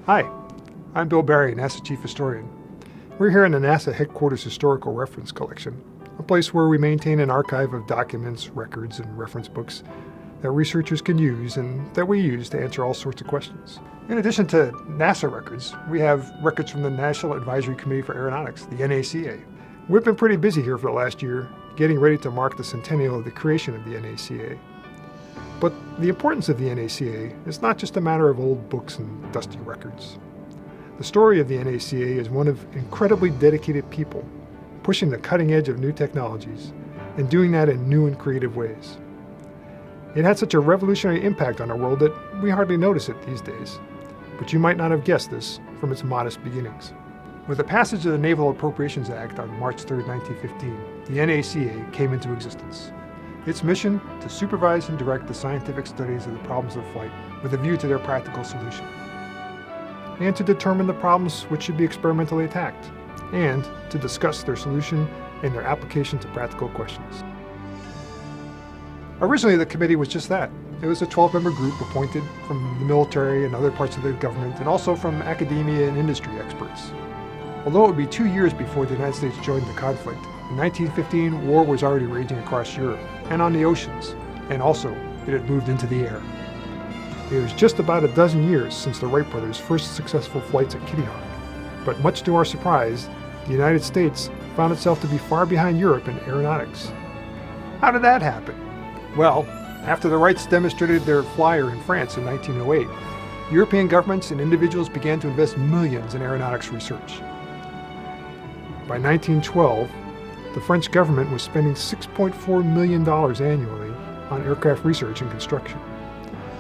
Hi, I'm Bill Barry, NASA Chief Historian. We're here in the NASA Headquarters Historical Reference Collection, a place where we maintain an archive of documents, records, and reference books that researchers can use and that we use to answer all sorts of questions. In addition to NASA records, we have records from the National Advisory Committee for Aeronautics, the NACA. We've been pretty busy here for the last year, getting ready to mark the centennial of the creation of the NACA. But the importance of the NACA is not just a matter of old books and dusty records. The story of the NACA is one of incredibly dedicated people, pushing the cutting edge of new technologies and doing that in new and creative ways. It had such a revolutionary impact on our world that we hardly notice it these days, but you might not have guessed this from its modest beginnings. With the passage of the Naval Appropriations Act on March 3, 1915, the NACA came into existence. Its mission to supervise and direct the scientific studies of the problems of flight with a view to their practical solution, and to determine the problems which should be experimentally attacked, and to discuss their solution and their application to practical questions. Originally, the committee was just that. It was a 12-member group appointed from the military and other parts of the government, and also from academia and industry experts. Although it would be 2 years before the United States joined the conflict, in 1915, war was already raging across Europe and on the oceans, and also it had moved into the air. It was just about a dozen years since the Wright brothers' first successful flights at Kitty Hawk, but much to our surprise, the United States found itself to be far behind Europe in aeronautics. How did that happen? Well, after the Wrights demonstrated their flyer in France in 1908, European governments and individuals began to invest millions in aeronautics research. By 1912, the French government was spending $6.4 million annually on aircraft research and construction.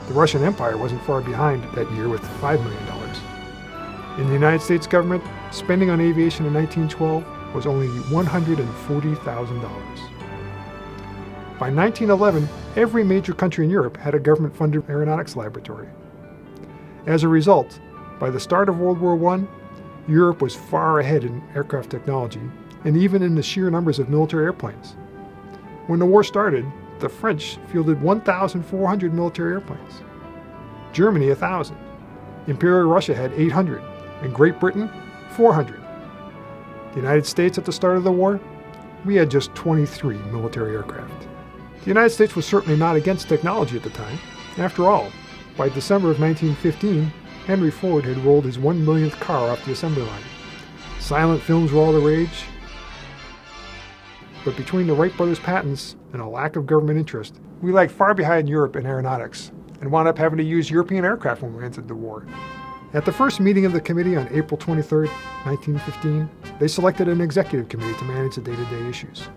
The Russian Empire wasn't far behind that year with $5 million. In the United States government, spending on aviation in 1912 was only $140,000. By 1911, every major country in Europe had a government-funded aeronautics laboratory. As a result, by the start of World War I, Europe was far ahead in aircraft technology, and even in the sheer numbers of military airplanes. When the war started, the French fielded 1,400 military airplanes. Germany, 1,000. Imperial Russia had 800, and Great Britain, 400. The United States at the start of the war, we had just 23 military aircraft. The United States was certainly not against technology at the time. After all, by December of 1915, Henry Ford had rolled his 1 millionth car off the assembly line. Silent films were all the rage. But between the Wright brothers' patents and a lack of government interest, we lagged far behind Europe in aeronautics and wound up having to use European aircraft when we entered the war. At the first meeting of the committee on April 23, 1915, they selected an executive committee to manage the day-to-day issues.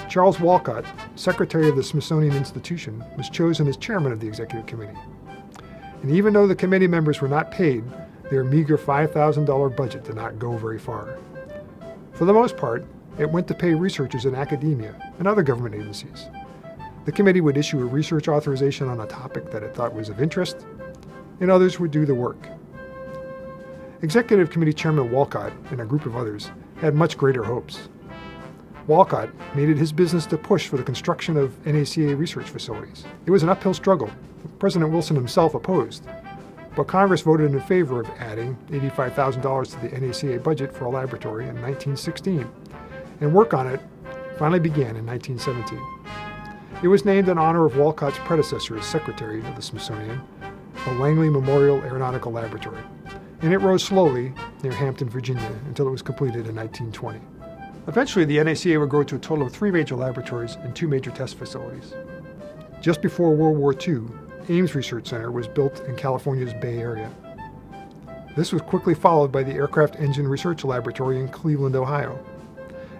Charles Walcott, secretary of the Smithsonian Institution, was chosen as chairman of the executive committee. And even though the committee members were not paid, their meager $5,000 budget did not go very far. For the most part, it went to pay researchers in academia and other government agencies. The committee would issue a research authorization on a topic that it thought was of interest, and others would do the work. Executive Committee Chairman Walcott and a group of others had much greater hopes. Walcott made it his business to push for the construction of NACA research facilities. It was an uphill struggle. President Wilson himself opposed, but Congress voted in favor of adding $85,000 to the NACA budget for a laboratory in 1916, and work on it finally began in 1917. It was named in honor of Walcott's predecessor as secretary of the Smithsonian, the Langley Memorial Aeronautical Laboratory, and it rose slowly near Hampton, Virginia, until it was completed in 1920. Eventually, the NACA would grow to a total of 3 major laboratories and 2 major test facilities. Just before World War II, Ames Research Center was built in California's Bay Area. This was quickly followed by the Aircraft Engine Research Laboratory in Cleveland, Ohio.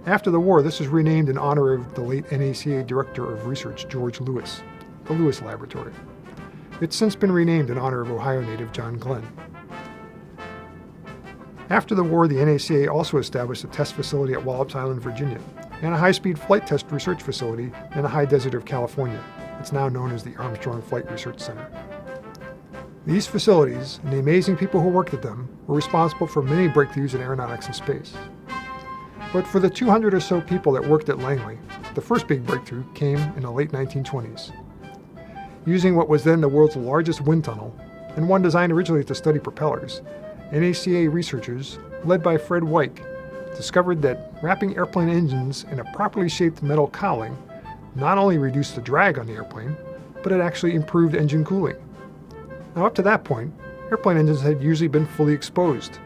After the war, this was renamed in honor of the late NACA Director of Research, George Lewis, the Lewis Laboratory. It's since been renamed in honor of Ohio native John Glenn. After the war, the NACA also established a test facility at Wallops Island, Virginia, and a high-speed flight test research facility in the high desert of California. It's now known as the Armstrong Flight Research Center. These facilities, and the amazing people who worked at them, were responsible for many breakthroughs in aeronautics and space. But for the 200 or so people that worked at Langley, the first big breakthrough came in the late 1920s. Using what was then the world's largest wind tunnel, and one designed originally to study propellers, NACA researchers, led by Fred Weick, discovered that wrapping airplane engines in a properly shaped metal cowling not only reduced the drag on the airplane, but it actually improved engine cooling. Now, up to that point, airplane engines had usually been fully exposed,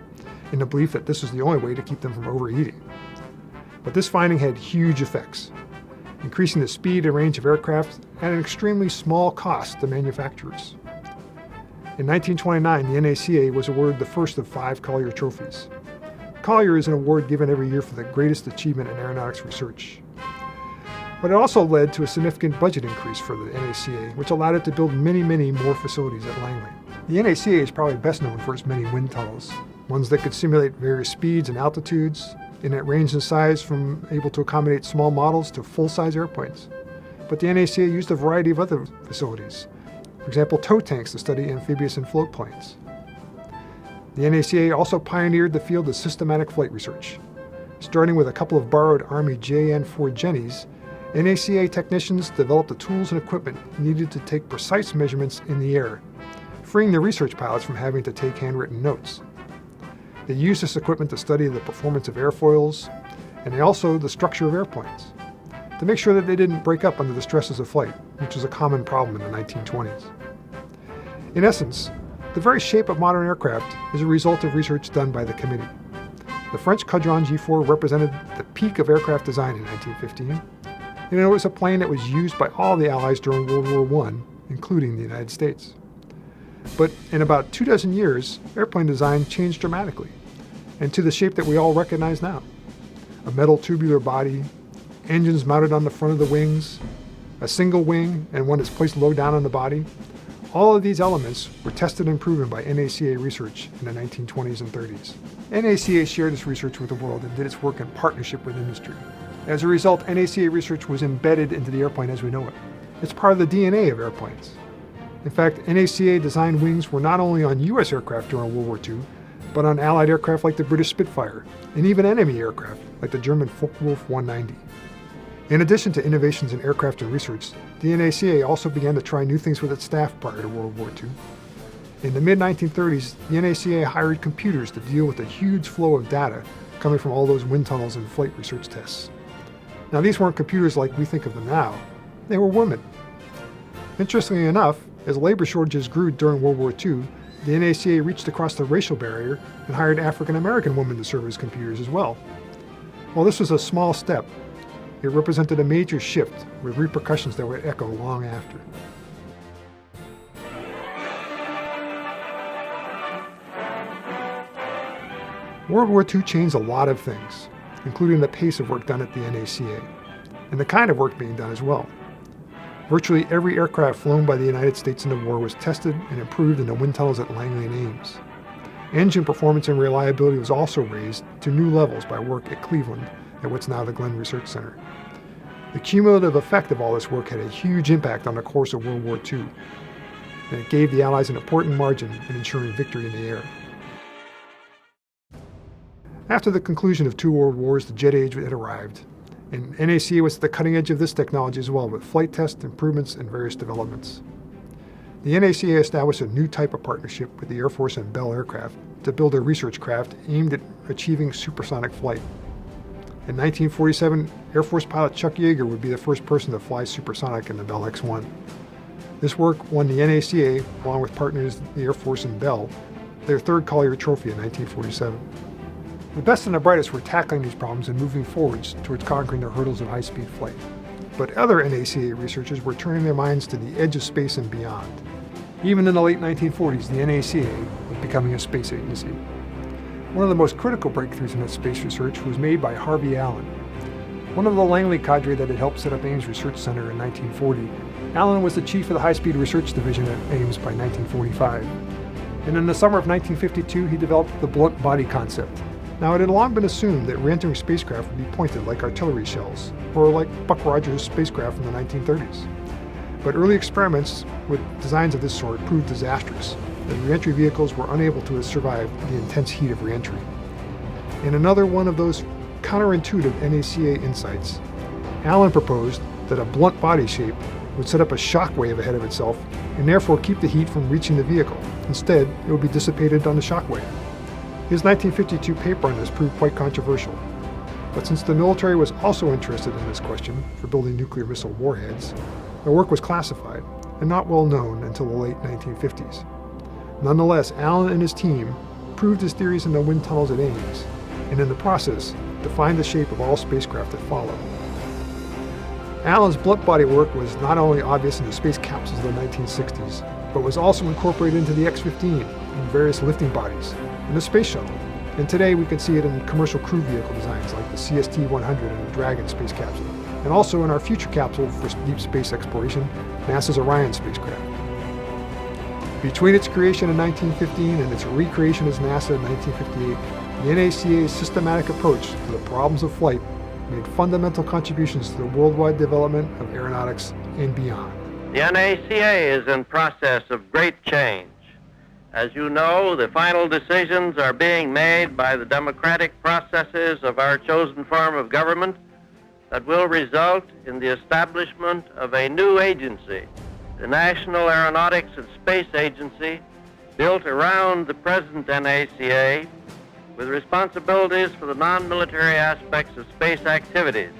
in the belief that this was the only way to keep them from overheating. But this finding had huge effects, increasing the speed and range of aircraft at an extremely small cost to manufacturers. In 1929, the NACA was awarded the first of 5 Collier trophies. Collier is an award given every year for the greatest achievement in aeronautics research. But it also led to a significant budget increase for the NACA, which allowed it to build many more facilities at Langley. The NACA is probably best known for its many wind tunnels, ones that could simulate various speeds and altitudes, and it ranged in size from able to accommodate small models to full-size airplanes. But the NACA used a variety of other facilities. For example, tow tanks to study amphibious and float planes. The NACA also pioneered the field of systematic flight research. Starting with a couple of borrowed Army JN-4 Jennies, NACA technicians developed the tools and equipment needed to take precise measurements in the air, freeing the research pilots from having to take handwritten notes. They used this equipment to study the performance of airfoils and also the structure of airplanes, to make sure that they didn't break up under the stresses of flight, which was a common problem in the 1920s. In essence, the very shape of modern aircraft is a result of research done by the committee. The French Caudron G4 represented the peak of aircraft design in 1915, and it was a plane that was used by all the Allies during World War I, including the United States. But in about 24 years, airplane design changed dramatically, and to the shape that we all recognize now. A metal tubular body, engines mounted on the front of the wings, a single wing and one that's placed low down on the body. All of these elements were tested and proven by NACA research in the 1920s and 30s. NACA shared this research with the world and did its work in partnership with industry. As a result, NACA research was embedded into the airplane as we know it. It's part of the DNA of airplanes. In fact, NACA designed wings were not only on U.S. aircraft during World War II, but on Allied aircraft like the British Spitfire, and even enemy aircraft like the German Focke-Wulf 190. In addition to innovations in aircraft and research, the NACA also began to try new things with its staff prior to World War II. In the mid-1930s, the NACA hired computers to deal with the huge flow of data coming from all those wind tunnels and flight research tests. Now, these weren't computers like we think of them now. They were women. Interestingly enough, as labor shortages grew during World War II, the NACA reached across the racial barrier and hired African-American women to serve as computers as well. While this was a small step, it represented a major shift with repercussions that would echo long after. World War II changed a lot of things, including the pace of work done at the NACA, and the kind of work being done as well. Virtually every aircraft flown by the United States in the war was tested and improved in the wind tunnels at Langley and Ames. Engine performance and reliability was also raised to new levels by work at Cleveland at what's now the Glenn Research Center. The cumulative effect of all this work had a huge impact on the course of World War II, and it gave the Allies an important margin in ensuring victory in the air. After the conclusion of 2 world wars, the jet age had arrived, and NACA was at the cutting edge of this technology as well, with flight test improvements and various developments. The NACA established a new type of partnership with the Air Force and Bell Aircraft to build a research craft aimed at achieving supersonic flight. In 1947, Air Force pilot Chuck Yeager would be the first person to fly supersonic in the Bell X-1. This work won the NACA, along with partners the Air Force and Bell, their 3rd Collier Trophy in 1947. The best and the brightest were tackling these problems and moving forwards towards conquering the hurdles of high-speed flight. But other NACA researchers were turning their minds to the edge of space and beyond. Even in the late 1940s, the NACA was becoming a space agency. One of the most critical breakthroughs in that space research was made by Harvey Allen. One of the Langley cadre that had helped set up Ames Research Center in 1940, Allen was the chief of the High-Speed Research Division at Ames by 1945. And in the summer of 1952, he developed the blunt body concept. Now, it had long been assumed that re-entering spacecraft would be pointed like artillery shells, or like Buck Rogers' spacecraft in the 1930s. But early experiments with designs of this sort proved disastrous, as re-entry vehicles were unable to survive the intense heat of re-entry. In another one of those counterintuitive NACA insights, Allen proposed that a blunt body shape would set up a shock wave ahead of itself and therefore keep the heat from reaching the vehicle. Instead, it would be dissipated on the shock wave. His 1952 paper on this proved quite controversial. But since the military was also interested in this question for building nuclear missile warheads, the work was classified and not well known until the late 1950s. Nonetheless, Allen and his team proved his theories in the wind tunnels at Ames, and in the process, defined the shape of all spacecraft that followed. Allen's blunt body work was not only obvious in the space capsules of the 1960s, but was also incorporated into the X-15 and various lifting bodies in the space shuttle. And today we can see it in commercial crew vehicle designs like the CST-100 and the Dragon space capsule, and also in our future capsule for deep space exploration, NASA's Orion spacecraft. Between its creation in 1915 and its recreation as NASA in 1958, the NACA's systematic approach to the problems of flight made fundamental contributions to the worldwide development of aeronautics and beyond. The NACA is in process of great change. As you know, the final decisions are being made by the democratic processes of our chosen form of government that will result in the establishment of a new agency, the National Aeronautics and Space Agency, built around the present NACA, with responsibilities for the non-military aspects of space activities.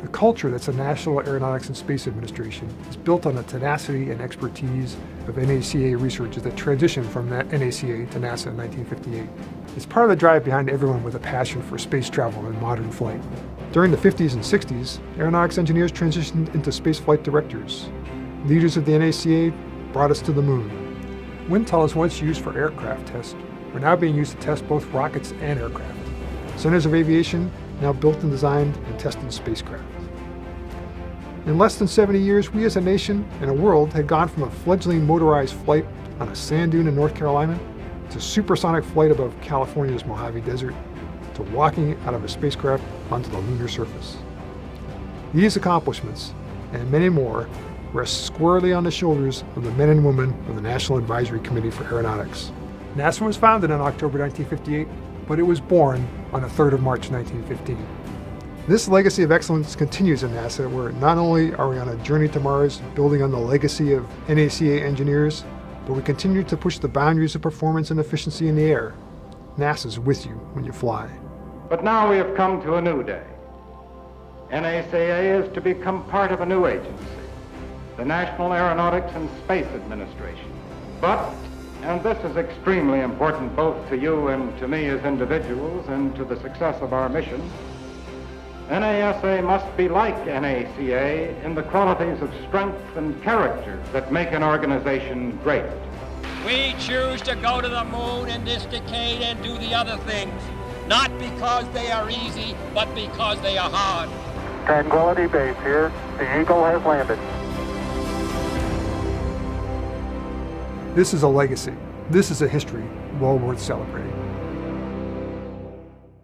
The culture that's the National Aeronautics and Space Administration is built on the tenacity and expertise of NACA researchers that transitioned from that NACA to NASA in 1958. It's part of the drive behind everyone with a passion for space travel and modern flight. During the 50s and 60s, aeronautics engineers transitioned into spaceflight directors. Leaders of the NACA brought us to the moon. Wind tunnels once used for aircraft tests are now being used to test both rockets and aircraft. Centers of aviation now built and designed and tested spacecraft. In less than 70 years, we as a nation and a world had gone from a fledgling motorized flight on a sand dune in North Carolina to supersonic flight above California's Mojave Desert to walking out of a spacecraft onto the lunar surface. These accomplishments, and many more, rest squarely on the shoulders of the men and women of the National Advisory Committee for Aeronautics. NASA was founded in October 1958, but it was born on the 3rd of March 1915. This legacy of excellence continues in NASA, where not only are we on a journey to Mars, building on the legacy of NACA engineers, but we continue to push the boundaries of performance and efficiency in the air. NASA's with you when you fly. But now we have come to a new day. NACA is to become part of a new agency, the National Aeronautics and Space Administration. But, and this is extremely important both to you and to me as individuals and to the success of our mission, NASA must be like NACA in the qualities of strength and character that make an organization great. We choose to go to the moon in this decade and do the other things, not because they are easy, but because they are hard. Tranquility Base here. The Eagle has landed. This is a legacy. This is a history well worth celebrating.